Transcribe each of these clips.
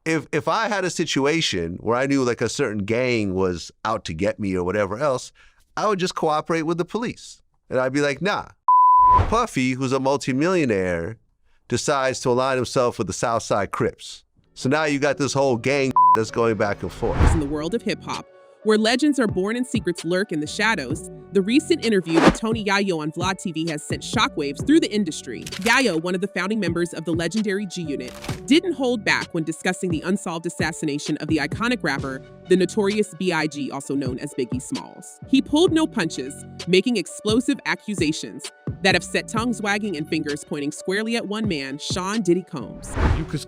if I had a situation where I knew like a certain gang was out to get me or whatever else, I would just cooperate with the police. And I'd be like, nah. Puffy, who's a multimillionaire, decides to align himself with the Southside Crips. So now you got this whole gang that's going back and forth. In the world of hip hop, where legends are born and secrets lurk in the shadows, the recent interview with Tony Yayo on VladTV has sent shockwaves through the industry. Yayo, one of the founding members of the legendary G Unit, didn't hold back when discussing the unsolved assassination of the iconic rapper, the notorious B.I.G., also known as Biggie Smalls. He pulled no punches, making explosive accusations that have set tongues wagging and fingers pointing squarely at one man, Sean Diddy Combs.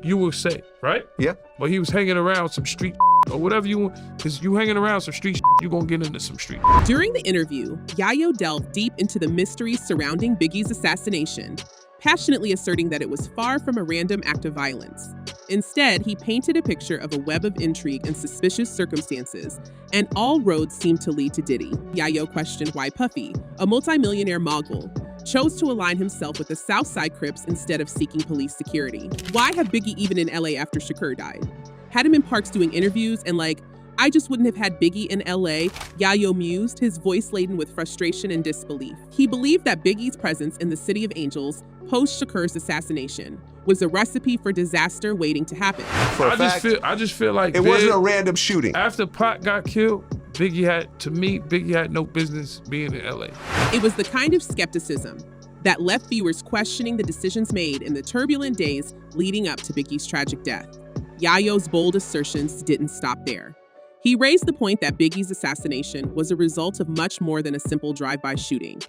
You will say, right? Yeah. But he was hanging around some street or whatever you want, because you hanging around some street you gonna get into some street. During the interview, Yayo delved deep into the mysteries surrounding Biggie's assassination, passionately asserting that it was far from a random act of violence. Instead, he painted a picture of a web of intrigue and suspicious circumstances, and all roads seemed to lead to Diddy. Yayo questioned why Puffy, a multimillionaire mogul, chose to align himself with the Southside Crips instead of seeking police security. Why have Biggie even in LA after Shakur died? Had him in parks doing interviews and like, I just wouldn't have had Biggie in LA, Yayo mused, his voice laden with frustration and disbelief. He believed that Biggie's presence in the City of Angels, post Shakur's assassination, was a recipe for disaster waiting to happen. I just feel like it wasn't a random shooting. After Pac got killed, Biggie had no business being in LA. It was the kind of skepticism that left viewers questioning the decisions made in the turbulent days leading up to Biggie's tragic death. Yayo's bold assertions didn't stop there. He raised the point that Biggie's assassination was a result of much more than a simple drive-by shooting.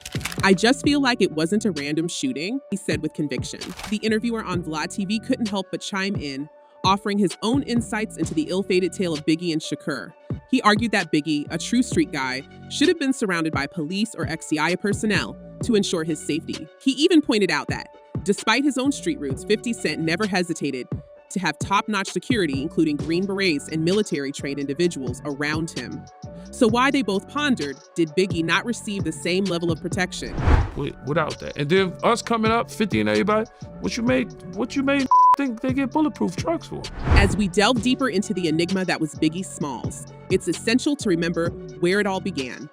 I just feel like it wasn't a random shooting, he said with conviction. The interviewer on VladTV couldn't help but chime in, offering his own insights into the ill-fated tale of Biggie and Shakur. He argued that Biggie, a true street guy, should have been surrounded by police or XCI personnel to ensure his safety. He even pointed out that, despite his own street roots, 50 Cent never hesitated to have top-notch security, including Green Berets and military-trained individuals around him. So why they both pondered, did Biggie not receive the same level of protection? Without that. And then us coming up, 50 and everybody, what you made think they get bulletproof trucks for? As we delve deeper into the enigma that was Biggie Smalls, it's essential to remember where it all began.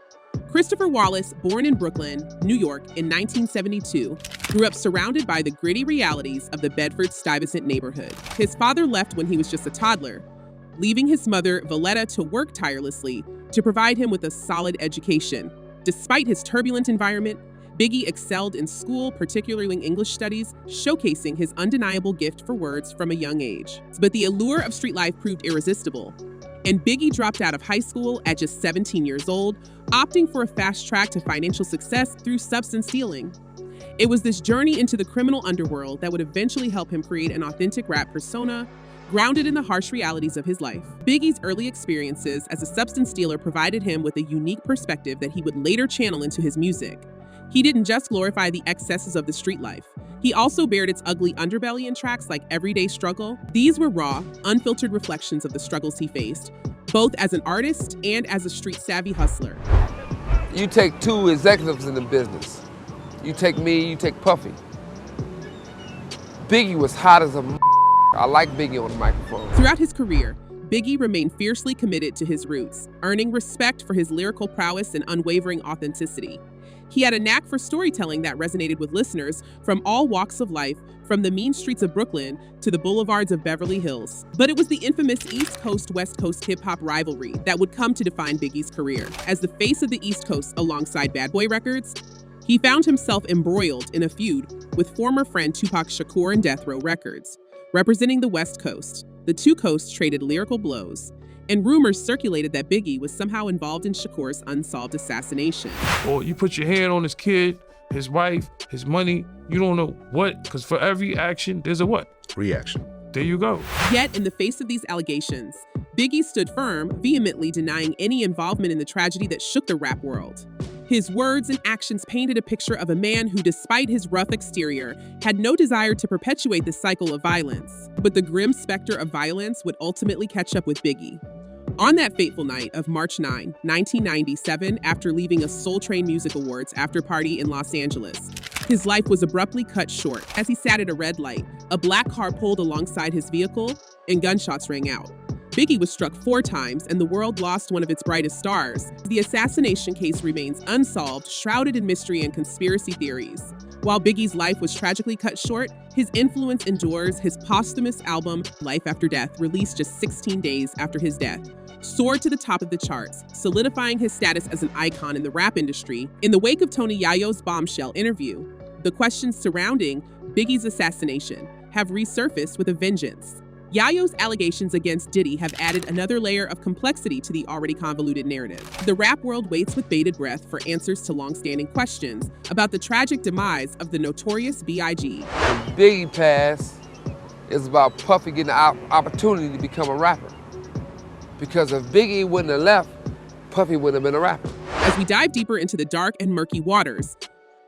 Christopher Wallace, born in Brooklyn, New York in 1972, grew up surrounded by the gritty realities of the Bedford-Stuyvesant neighborhood. His father left when he was just a toddler, leaving his mother, Valletta, to work tirelessly to provide him with a solid education. Despite his turbulent environment, Biggie excelled in school, particularly in English studies, showcasing his undeniable gift for words from a young age. But the allure of street life proved irresistible, and Biggie dropped out of high school at just 17 years old, opting for a fast track to financial success through substance dealing. It was this journey into the criminal underworld that would eventually help him create an authentic rap persona, grounded in the harsh realities of his life. Biggie's early experiences as a substance dealer provided him with a unique perspective that he would later channel into his music. He didn't just glorify the excesses of the street life. He also bared its ugly underbelly in tracks like Everyday Struggle. These were raw, unfiltered reflections of the struggles he faced, both as an artist and as a street-savvy hustler. You take two executives in the business. You take me, you take Puffy. Biggie was hot as a I like Biggie on the microphone. Throughout his career, Biggie remained fiercely committed to his roots, earning respect for his lyrical prowess and unwavering authenticity. He had a knack for storytelling that resonated with listeners from all walks of life, from the mean streets of Brooklyn to the boulevards of Beverly Hills. But it was the infamous East Coast-West Coast hip-hop rivalry that would come to define Biggie's career. As the face of the East Coast alongside Bad Boy Records, he found himself embroiled in a feud with former friend Tupac Shakur and Death Row Records. Representing the West Coast, the two coasts traded lyrical blows, and rumors circulated that Biggie was somehow involved in Shakur's unsolved assassination. Or you put your hand on his kid, his wife, his money, you don't know what, because for every action, there's a what? Reaction. There you go. Yet, in the face of these allegations, Biggie stood firm, vehemently denying any involvement in the tragedy that shook the rap world. His words and actions painted a picture of a man who, despite his rough exterior, had no desire to perpetuate the cycle of violence. But the grim specter of violence would ultimately catch up with Biggie. On that fateful night of March 9, 1997, after leaving a Soul Train Music Awards after party in Los Angeles, His life was abruptly cut short as he sat at a red light. A black car pulled alongside his vehicle, and gunshots rang out. Biggie was struck 4 times, and the world lost one of its brightest stars. The assassination case remains unsolved, shrouded in mystery and conspiracy theories. While Biggie's life was tragically cut short, his influence endures. His posthumous album, Life After Death, released just 16 days after his death, soared to the top of the charts, solidifying his status as an icon in the rap industry. In the wake of Tony Yayo's bombshell interview, the questions surrounding Biggie's assassination have resurfaced with a vengeance. Yayo's allegations against Diddy have added another layer of complexity to the already convoluted narrative. The rap world waits with bated breath for answers to long-standing questions about the tragic demise of the notorious B.I.G. Biggie pass is about Puffy getting the opportunity to become a rapper. Because if Biggie wouldn't have left, Puffy wouldn't have been a rapper. As we dive deeper into the dark and murky waters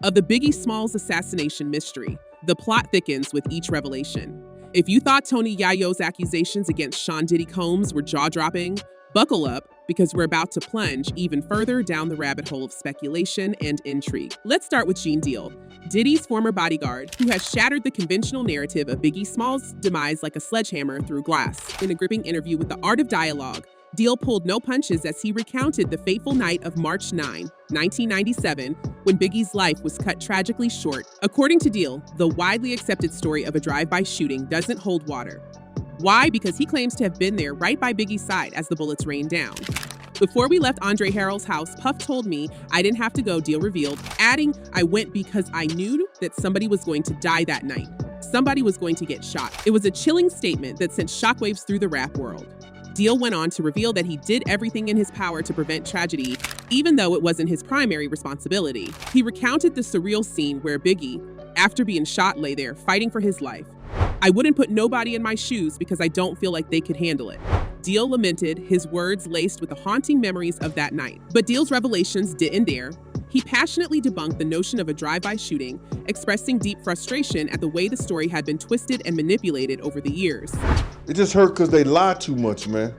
of the Biggie Smalls assassination mystery, the plot thickens with each revelation. If you thought Tony Yayo's accusations against Sean Diddy Combs were jaw-dropping, buckle up, because we're about to plunge even further down the rabbit hole of speculation and intrigue. Let's start with Gene Deal, Diddy's former bodyguard, who has shattered the conventional narrative of Biggie Smalls' demise like a sledgehammer through glass. In a gripping interview with The Art of Dialogue, Deal pulled no punches as he recounted the fateful night of March 9, 1997, when Biggie's life was cut tragically short. According to Deal, the widely accepted story of a drive-by shooting doesn't hold water. Why? Because he claims to have been there right by Biggie's side as the bullets rained down. Before we left Andre Harrell's house, Puff told me I didn't have to go, Deal revealed, adding, I went because I knew that somebody was going to die that night. Somebody was going to get shot. It was a chilling statement that sent shockwaves through the rap world. Deal went on to reveal that he did everything in his power to prevent tragedy, even though it wasn't his primary responsibility. He recounted the surreal scene where Biggie, after being shot, lay there fighting for his life. I wouldn't put nobody in my shoes because I don't feel like they could handle it. Deal lamented, his words laced with the haunting memories of that night. But Deal's revelations didn't dare. He passionately debunked the notion of a drive-by shooting, expressing deep frustration at the way the story had been twisted and manipulated over the years. It just hurt because they lie too much, man.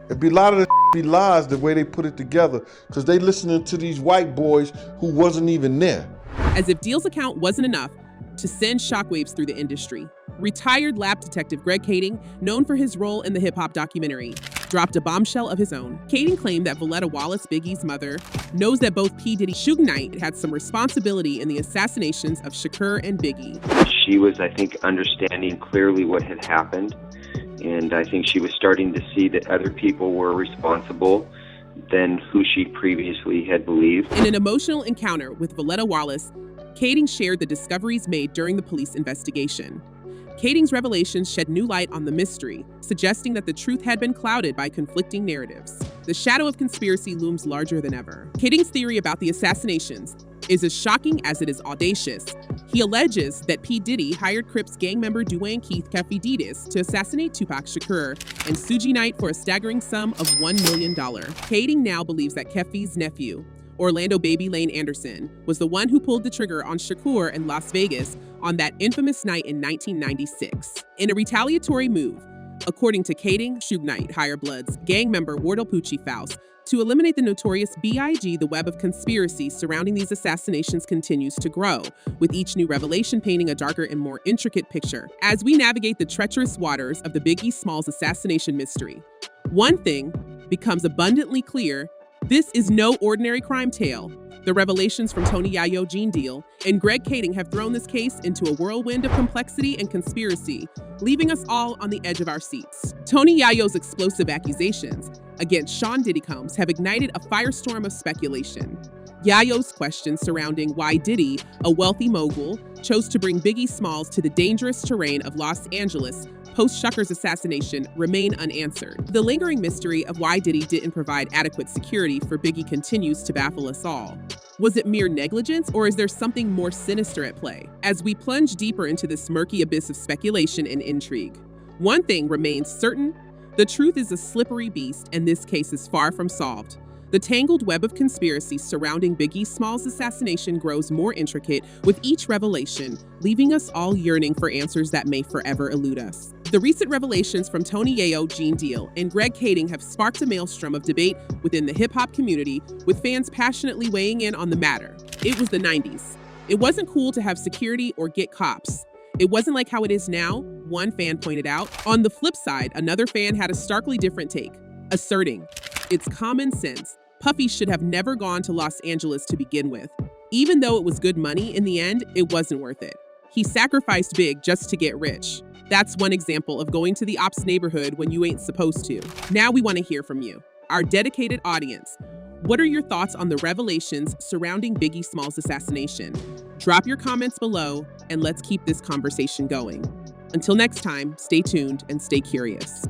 It'd be a lot of be lies the way they put it together because they listening to these white boys who wasn't even there. As if Deal's account wasn't enough to send shockwaves through the industry, retired lab detective Greg Kading, known for his role in the hip-hop documentary, dropped a bombshell of his own. Kading claimed that Voletta Wallace, Biggie's mother, knows that both P. Diddy and Suge Knight had some responsibility in the assassinations of Shakur and Biggie. She was, I think, understanding clearly what had happened, and I think she was starting to see that other people were responsible than who she previously had believed. In an emotional encounter with Voletta Wallace, Kading shared the discoveries made during the police investigation. Kading's revelations shed new light on the mystery, suggesting that the truth had been clouded by conflicting narratives. The shadow of conspiracy looms larger than ever. Kading's theory about the assassinations is as shocking as it is audacious. He alleges that P. Diddy hired Crips gang member Dwayne Keith Keffe Didis to assassinate Tupac Shakur and Suge Knight for a staggering sum of $1 million. Kading now believes that Keffe's nephew, Orlando Baby Lane Anderson, was the one who pulled the trigger on Shakur in Las Vegas on that infamous night in 1996. In a retaliatory move, according to Kading, Suge Knight hired Blood's gang member Wardell Pucci Faust to eliminate the notorious B.I.G. The web of conspiracy surrounding these assassinations continues to grow, with each new revelation painting a darker and more intricate picture. As we navigate the treacherous waters of the Biggie Smalls assassination mystery, one thing becomes abundantly clear: this is no ordinary crime tale. The revelations from Tony Yayo, Gene Deal, and Greg Kading have thrown this case into a whirlwind of complexity and conspiracy, leaving us all on the edge of our seats. Tony Yayo's explosive accusations against Sean Diddy Combs have ignited a firestorm of speculation. Yayo's questions surrounding why Diddy, a wealthy mogul, chose to bring Biggie Smalls to the dangerous terrain of Los Angeles post-Shucker's assassination remain unanswered. The lingering mystery of why Diddy didn't provide adequate security for Biggie continues to baffle us all. Was it mere negligence, or is there something more sinister at play? As we plunge deeper into this murky abyss of speculation and intrigue, one thing remains certain: the truth is a slippery beast, and this case is far from solved. The tangled web of conspiracy surrounding Biggie Smalls' assassination grows more intricate with each revelation, leaving us all yearning for answers that may forever elude us. The recent revelations from Tony Yayo, Gene Deal, and Greg Kading have sparked a maelstrom of debate within the hip-hop community, with fans passionately weighing in on the matter. It was the 90s. It wasn't cool to have security or get cops. It wasn't like how it is now, one fan pointed out. On the flip side, another fan had a starkly different take, asserting, "It's common sense. Puffy should have never gone to Los Angeles to begin with. Even though it was good money, in the end, it wasn't worth it. He sacrificed big just to get rich." That's one example of going to the ops neighborhood when you ain't supposed to. Now we want to hear from you, our dedicated audience. What are your thoughts on the revelations surrounding Biggie Smalls' assassination? Drop your comments below and let's keep this conversation going. Until next time, stay tuned and stay curious.